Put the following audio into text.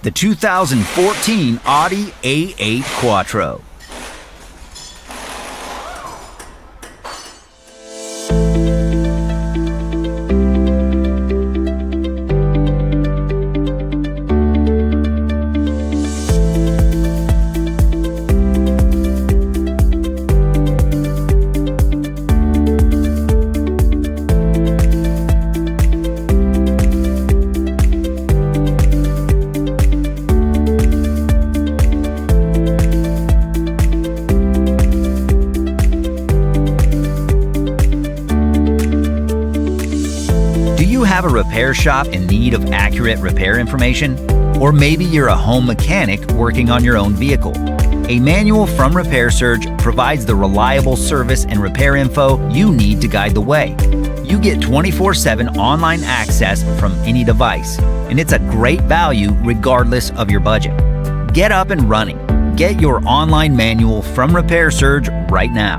the 2014 Audi A8 Quattro. Do you have a repair shop in need of accurate repair information? Or maybe you're a home mechanic working on your own vehicle. A manual from Repair Surge provides the reliable service and repair info you need to guide the way. You get 24/7 online access from any device, and it's a great value regardless of your budget. Get up and running. Get your online manual from Repair Surge right now.